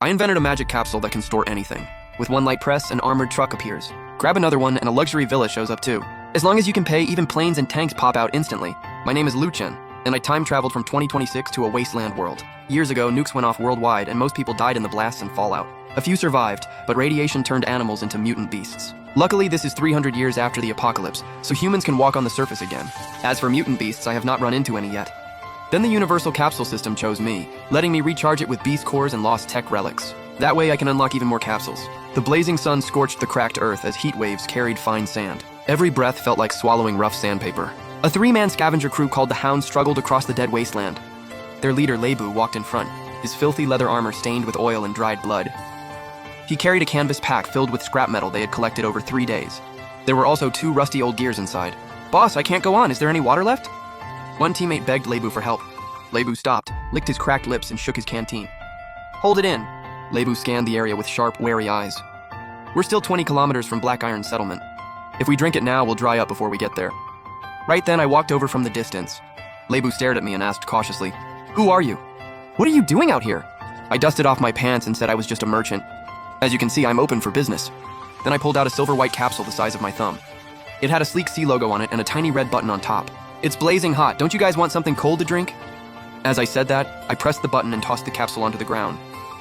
I invented a magic capsule that can store anything. With one light press, an armored truck appears. Grab another one, and a luxury villa shows up too. As long as you can pay, even planes and tanks pop out instantly. My name is Lu Chen, and I time-traveled from 2026 to a wasteland world. Years ago, nukes went off worldwide, and most people died in the blasts and fallout. A few survived, but radiation turned animals into mutant beasts. Luckily, this is 300 years after the apocalypse, so humans can walk on the surface again. As for mutant beasts, I have not run into any yet. Then the Universal Capsule System chose me, letting me recharge it with beast cores and lost tech relics. That way I can unlock even more capsules. The blazing sun scorched the cracked earth as heat waves carried fine sand. Every breath felt like swallowing rough sandpaper. A three-man scavenger crew called the Hound struggled across the dead wasteland. Their leader, Leibu, walked in front, his filthy leather armor stained with oil and dried blood. He carried a canvas pack filled with scrap metal they had collected over 3 days. There were also 2 rusty old gears inside. "Boss, I can't go on. Is there any water left?" One teammate begged Leibu for help. Leibu stopped, licked his cracked lips, and shook his canteen. "Hold it in." Leibu scanned the area with sharp, wary eyes. "We're still 20 kilometers from Black Iron Settlement. If we drink it now, we'll dry up before we get there." Right then, I walked over from the distance. Leibu stared at me and asked cautiously, "Who are you? What are you doing out here?" I dusted off my pants and said I was just a merchant. "As you can see, I'm open for business." Then I pulled out a silver-white capsule the size of my thumb. It had a sleek sea logo on it and a tiny red button on top. "It's blazing hot. Don't you guys want something cold to drink?" As I said that, I pressed the button and tossed the capsule onto the ground.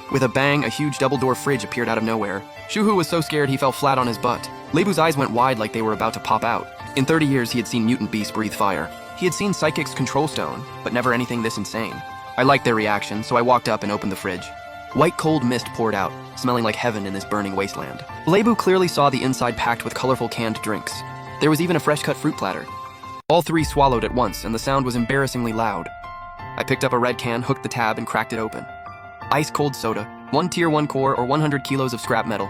With a bang, a huge double-door fridge appeared out of nowhere. Shuhu was so scared he fell flat on his butt. Leibu's eyes went wide like they were about to pop out. In 30 years, he had seen mutant beasts breathe fire. He had seen Psychic's control stone, but never anything this insane. I liked their reaction, so I walked up and opened the fridge. White cold mist poured out, smelling like heaven in this burning wasteland. Leibu clearly saw the inside packed with colorful canned drinks. There was even a fresh-cut fruit platter. All 3 swallowed at once, and the sound was embarrassingly loud. I picked up a red can, hooked the tab, and cracked it open. Ice-cold soda, 1 tier 1 core, or 100 kilos of scrap metal.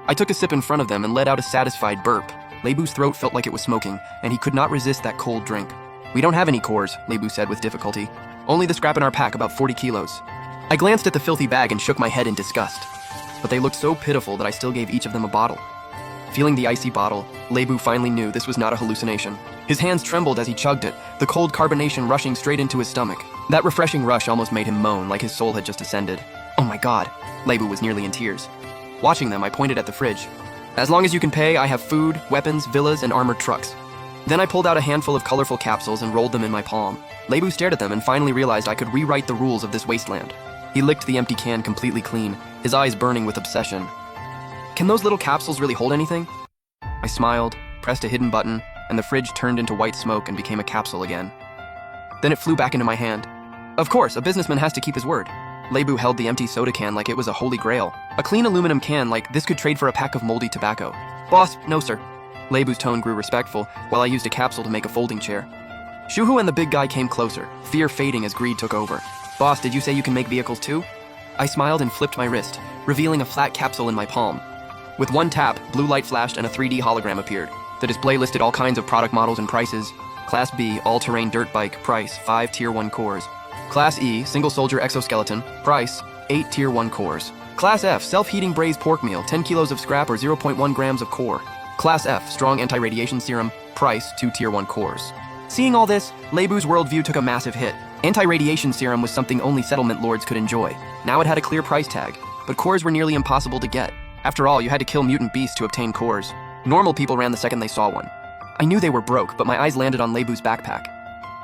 I took a sip in front of them and let out a satisfied burp. Leibu's throat felt like it was smoking, and he could not resist that cold drink. "We don't have any cores," Leibu said with difficulty. "Only the scrap in our pack, about 40 kilos. I glanced at the filthy bag and shook my head in disgust. But they looked so pitiful that I still gave each of them a bottle. Feeling the icy bottle, Leibu finally knew this was not a hallucination. His hands trembled as he chugged it, the cold carbonation rushing straight into his stomach. That refreshing rush almost made him moan like his soul had just ascended. "Oh my god." Leibu was nearly in tears. Watching them, I pointed at the fridge. "As long as you can pay, I have food, weapons, villas, and armored trucks." Then I pulled out a handful of colorful capsules and rolled them in my palm. Leibu stared at them and finally realized I could rewrite the rules of this wasteland. He licked the empty can completely clean, his eyes burning with obsession. "Can those little capsules really hold anything?" I smiled, pressed a hidden button, and the fridge turned into white smoke and became a capsule again. Then it flew back into my hand. Of course, a businessman has to keep his word. Leibu held the empty soda can like it was a holy grail. A clean aluminum can like this could trade for a pack of moldy tobacco. "Boss, no sir." Leibu's tone grew respectful, while I used a capsule to make a folding chair. Shuhu and the big guy came closer, fear fading as greed took over. "Boss, did you say you can make vehicles too?" I smiled and flipped my wrist, revealing a flat capsule in my palm. With one tap, blue light flashed and a 3D hologram appeared. The display listed all kinds of product models and prices. Class B, all-terrain dirt bike, price, 5 tier 1 cores. Class E, single soldier exoskeleton, price, 8 tier 1 cores. Class F, self-heating braised pork meal, 10 kilos of scrap or 0.1 grams of core. Class F, strong anti-radiation serum, price, 2 tier 1 cores. Seeing all this, Leibu's worldview took a massive hit. Anti-radiation serum was something only settlement lords could enjoy. Now it had a clear price tag, but cores were nearly impossible to get. After all, you had to kill mutant beasts to obtain cores. Normal people ran the second they saw one. I knew they were broke, but my eyes landed on Leibu's backpack.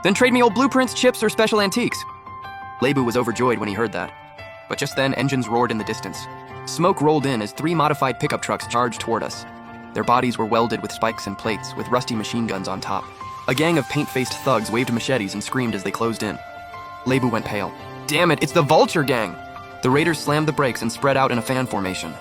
"Then trade me old blueprints, chips, or special antiques." Leibu was overjoyed when he heard that. But just then, engines roared in the distance. Smoke rolled in as 3 modified pickup trucks charged toward us. Their bodies were welded with spikes and plates, with rusty machine guns on top. A gang of paint-faced thugs waved machetes and screamed as they closed in. Leibu went pale. "Damn it, it's the Vulture Gang!" The raiders slammed the brakes and spread out in a fan formation.